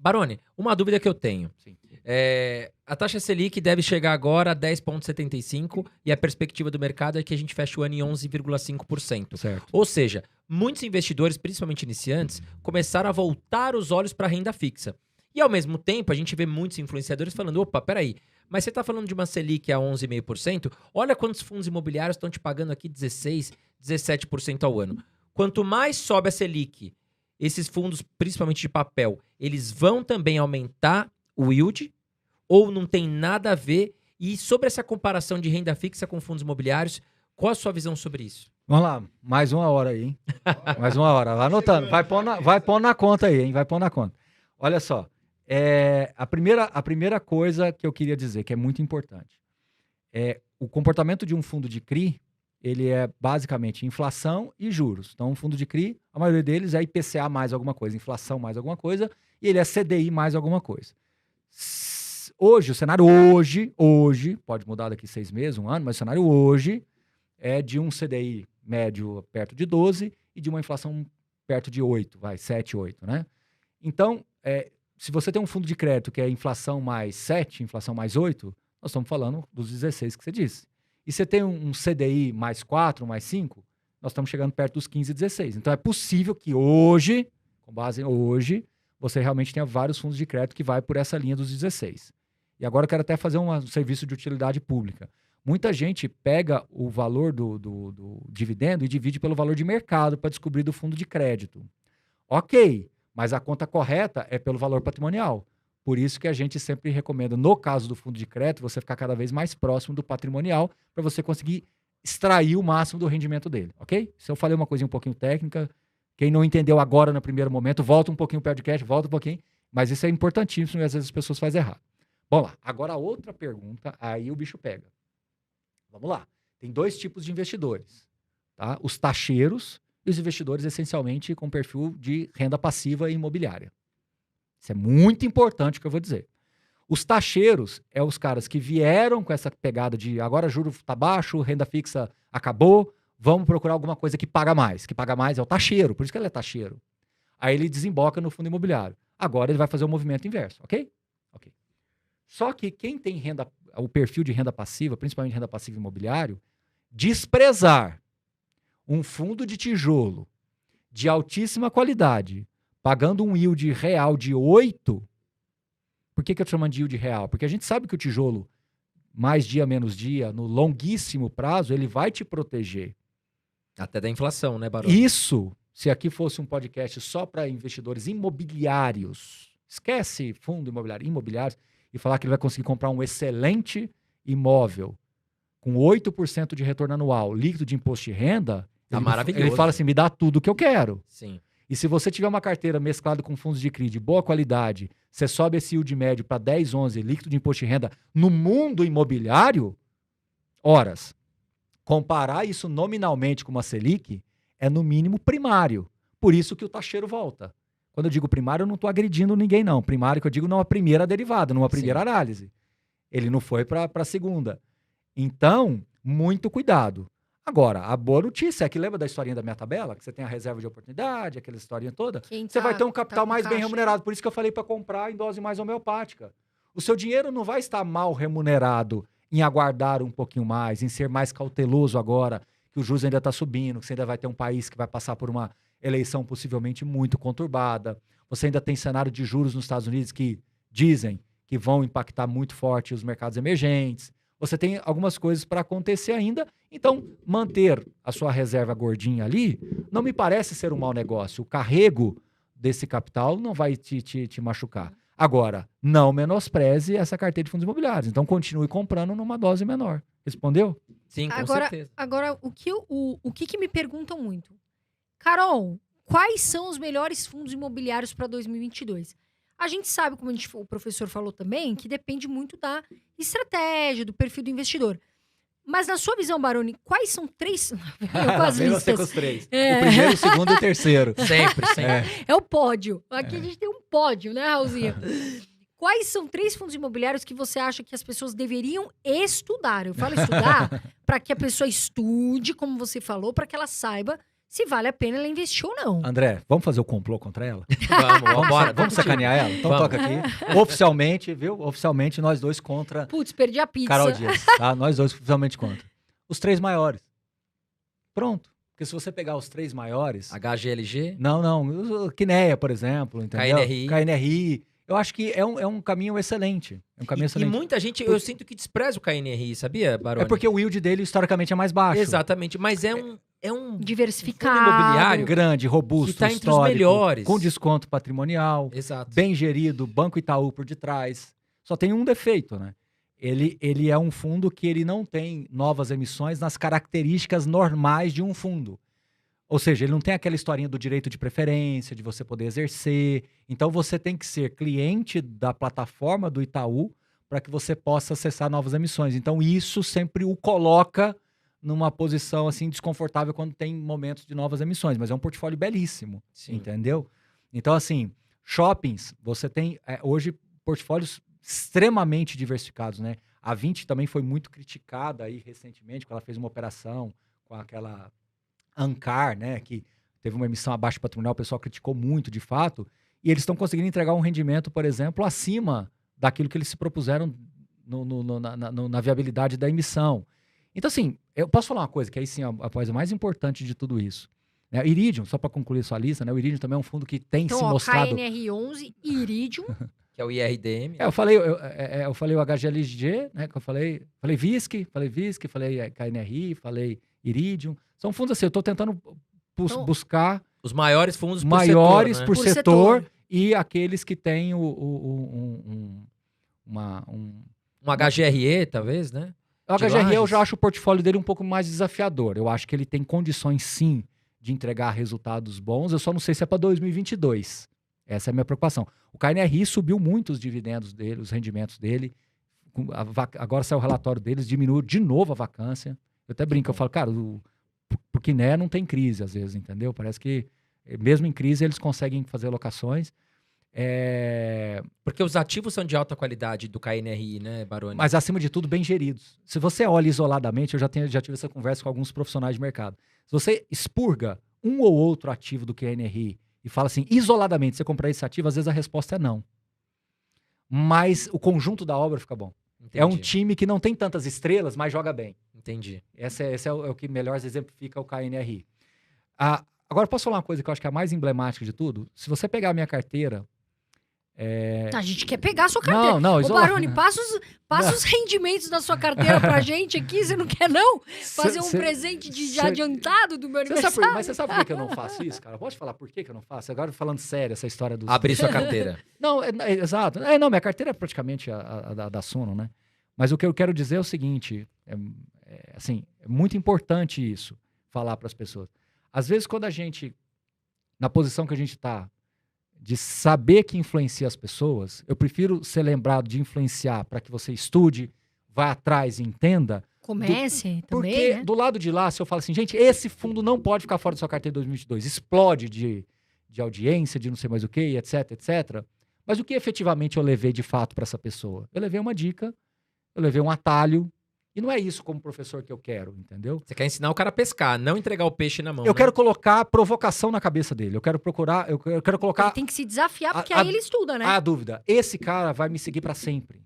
Baroni, uma dúvida que eu tenho. Sim. A taxa Selic deve chegar agora a 10,75% e a perspectiva do mercado é que a gente feche o ano em 11,5%. Certo. Ou seja, muitos investidores, principalmente iniciantes, começaram a voltar os olhos para a renda fixa. E ao mesmo tempo, a gente vê muitos influenciadores falando, opa, peraí, mas você está falando de uma Selic a 11,5%? Olha quantos fundos imobiliários estão te pagando aqui 16%, 17% ao ano. Quanto mais sobe a Selic, esses fundos, principalmente de papel, eles vão também aumentar o yield? Ou não tem nada a ver? E sobre essa comparação de renda fixa com fundos imobiliários, qual a sua visão sobre isso? Vamos lá, mais 1 hora aí, hein? Mais 1 hora. Vai anotando, vai pondo na conta aí, hein? Vai pondo na conta. Olha só, a primeira coisa que eu queria dizer, que é muito importante, o comportamento de um fundo de CRI, ele é basicamente inflação e juros. Então, um fundo de CRI, a maioria deles é IPCA mais alguma coisa, inflação mais alguma coisa, e ele é CDI mais alguma coisa. Hoje, o cenário hoje, pode mudar daqui 6 meses, 1 ano, mas o cenário hoje é de um CDI médio perto de 12 e de uma inflação perto de 8, 7, 8, né? Então, se você tem um fundo de crédito que é inflação mais 7, inflação mais 8, nós estamos falando dos 16 que você disse. E você tem um CDI mais 4, mais 5, nós estamos chegando perto dos 15 e 16. Então, é possível que hoje, com base em hoje, você realmente tenha vários fundos de crédito que vai por essa linha dos 16. E agora eu quero até fazer um serviço de utilidade pública. Muita gente pega o valor do dividendo e divide pelo valor de mercado para descobrir do fundo de crédito. Ok, mas a conta correta é pelo valor patrimonial. Por isso que a gente sempre recomenda, no caso do fundo de crédito, você ficar cada vez mais próximo do patrimonial para você conseguir extrair o máximo do rendimento dele, ok? Se eu falei uma coisinha um pouquinho técnica, quem não entendeu agora no primeiro momento, volta um pouquinho o podcast, volta um pouquinho, mas isso é importantíssimo e às vezes as pessoas fazem errado. Vamos lá, agora a outra pergunta, aí o bicho pega. Vamos lá, tem 2 tipos de investidores, tá? Os taxeiros e os investidores essencialmente com perfil de renda passiva e imobiliária. Isso é muito importante o que eu vou dizer. Os taxeiros é os caras que vieram com essa pegada de agora juro está baixo, renda fixa acabou, vamos procurar alguma coisa que paga mais. Que paga mais é o taxeiro, por isso que ele é taxeiro. Aí ele desemboca no fundo imobiliário. Agora ele vai fazer o movimento inverso, ok? Ok. Só que quem tem o perfil de renda passiva, principalmente renda passiva imobiliário, desprezar um fundo de tijolo de altíssima qualidade, pagando um yield real de 8, por que eu estou chamando de yield real? Porque a gente sabe que o tijolo, mais dia, menos dia, no longuíssimo prazo, ele vai te proteger. Até da inflação, né, Baroni? Isso, se aqui fosse um podcast só para investidores imobiliários, esquece fundo imobiliário, imobiliários, e falar que ele vai conseguir comprar um excelente imóvel com 8% de retorno anual, líquido de imposto de renda, Tá maravilhoso. Ele fala assim, me dá tudo o que eu quero. Sim. E se você tiver uma carteira mesclada com fundos de CRI de boa qualidade, você sobe esse yield médio para 10, 11, líquido de imposto de renda no mundo imobiliário, comparar isso nominalmente com uma Selic é no mínimo primário. Por isso que o taxeiro volta. Quando eu digo primário, eu não estou agredindo ninguém, não. Primário que eu digo numa primeira derivada, numa primeira análise. Ele não foi para a segunda. Então, muito cuidado. Agora, a boa notícia é que lembra da historinha da minha tabela? Que você tem a reserva de oportunidade, aquela historinha toda. Você vai ter um capital mais bem remunerado. Por isso que eu falei para comprar em dose mais homeopática. O seu dinheiro não vai estar mal remunerado em aguardar um pouquinho mais, em ser mais cauteloso agora, que o juros ainda está subindo, que você ainda vai ter um país que vai passar por uma eleição possivelmente muito conturbada. Você ainda tem cenário de juros nos Estados Unidos que dizem que vão impactar muito forte os mercados emergentes. Você tem algumas coisas para acontecer ainda, então manter a sua reserva gordinha ali não me parece ser um mau negócio. O carrego desse capital não vai te machucar. Agora, não menospreze essa carteira de fundos imobiliários. Então, continue comprando numa dose menor. Respondeu? Sim, com certeza. Agora, o que me perguntam muito? Carol, quais são os melhores fundos imobiliários para 2022? A gente sabe, como o professor falou também, que depende muito da estratégia, do perfil do investidor. Mas na sua visão, Baroni, quais são 3... Eu quase Vem você com os 3. O primeiro, o segundo e o terceiro. Sempre. É o pódio. Aqui a gente tem um pódio, né, Raulzinho? Quais são 3 fundos imobiliários que você acha que as pessoas deveriam estudar? Eu falo estudar para que a pessoa estude, como você falou, para que ela saiba se vale a pena ela investir ou não. André, vamos fazer o complô contra ela? Vamos, bora. Vamos sacanear ela? Então Vamos. toca aqui. Oficialmente, viu? Oficialmente nós dois contra Putz, perdi a pizza. Carol Dias, tá? Nós dois oficialmente contra. Os 3 maiores. Pronto. Porque se você pegar os 3 maiores... HGLG? Não. Quineia, por exemplo, entendeu? KNRI. Eu acho que é um caminho excelente. É um caminho E excelente. muita gente, eu sinto que despreza o KNRI, sabia, Baroni? É porque o yield dele, historicamente, é mais baixo. Exatamente, mas é um Diversificado. fundo imobiliário Grande, robusto, que tá entre os histórico, melhores. com desconto patrimonial, Exato. bem gerido, Banco Itaú por detrás. Só tem um defeito, né? Ele é um fundo que ele não tem novas emissões nas características normais de um fundo. Ou seja, ele não tem aquela historinha do direito de preferência, de você poder exercer. Então, você tem que ser cliente da plataforma do Itaú para que você possa acessar novas emissões. Então, isso sempre o coloca numa posição assim desconfortável quando tem momentos de novas emissões. Mas é um portfólio belíssimo, Sim. entendeu? Então, assim, shoppings, você tem hoje portfólios extremamente diversificados, né? A 20 também foi muito criticada aí recentemente, quando ela fez uma operação com aquela Ancar, né? Que teve uma emissão abaixo patrimonial, o pessoal criticou muito, de fato, e eles estão conseguindo entregar um rendimento, por exemplo, acima daquilo que eles se propuseram na viabilidade da emissão. Então, assim, eu posso falar uma coisa, que aí sim é a coisa mais importante de tudo isso. Né? Iridium, só para concluir sua lista, né? O Iridium também é um fundo que tem Então, se mostrado... KNR11, Iridium. Que é o IRDM. Eu falei o HGLG, né? Que eu falei VISC, falei KNRI, falei Iridium. São fundos assim, eu estou tentando buscar Os maiores fundos por maiores setor, né? por setor e aqueles que têm Um HGRE, talvez, né? O De HGRE eu lajes. já acho o portfólio dele um pouco mais desafiador. Eu acho que ele tem condições, sim, de entregar resultados bons. Eu só não sei se é para 2022. Essa é a minha preocupação. O KNRI subiu muito os dividendos dele, os rendimentos dele. Agora saiu o relatório deles, diminuiu de novo a vacância. Eu até brinco, eu falo, cara, por Quiné não tem crise às vezes, entendeu? Parece que mesmo em crise eles conseguem fazer alocações. Porque os ativos são de alta qualidade do KNRI, né, Baroni? Mas, acima de tudo, bem geridos. Se você olha isoladamente, eu já tive essa conversa com alguns profissionais de mercado. Se você expurga um ou outro ativo do KNRI e fala assim, isoladamente, você comprar esse ativo, às vezes a resposta é não. Mas o conjunto da obra fica bom. Entendi. É um time que não tem tantas estrelas, mas joga bem. Entendi. Esse é o que melhor exemplifica o KNRI. Agora, posso falar uma coisa que eu acho que é a mais emblemática de tudo? Se você pegar a minha carteira... A gente quer pegar a sua carteira. Não, Ô, Baroni, passa os rendimentos da sua carteira pra gente aqui. Você não quer, não? Fazer um presente de adiantado do meu aniversário? Mas você sabe por que eu não faço isso, cara? Pode falar por que eu não faço? Agora, falando sério, essa história dos... Abrir sua carteira. Não, exato. Não, minha carteira é praticamente a da Suno, né? Mas o que eu quero dizer é o seguinte, assim, é muito importante isso, falar para as pessoas. Às vezes, quando a gente, na posição que a gente está, de saber que influencia as pessoas, eu prefiro ser lembrado de influenciar para que você estude, vá atrás e entenda. Comece também, Porque né? do lado de lá, se eu falo assim, gente, esse fundo não pode ficar fora da sua carteira em 2022, explode de audiência, de não sei mais o que, etc, etc. Mas o que efetivamente eu levei de fato para essa pessoa? Eu levei uma dica, eu levei um atalho, e não é isso como professor que eu quero, entendeu? Você quer ensinar o cara a pescar, não entregar o peixe na mão, Eu né? quero colocar provocação na cabeça dele, eu quero colocar Ele tem que se desafiar, porque a- aí ele estuda, né? a dúvida. Esse cara vai me seguir para sempre.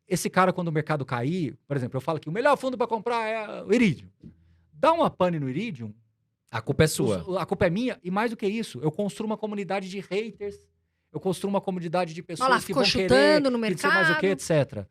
Esse cara, quando o mercado cair, por exemplo, eu falo que o melhor fundo para comprar é o Iridium. Dá uma pane no Iridium, A culpa é sua. a culpa é minha, e mais do que isso, eu construo uma comunidade de haters, eu construo uma comunidade de pessoas Olha lá, que ficou vão chutando querer, no que não sei mais o que, mercado. etc.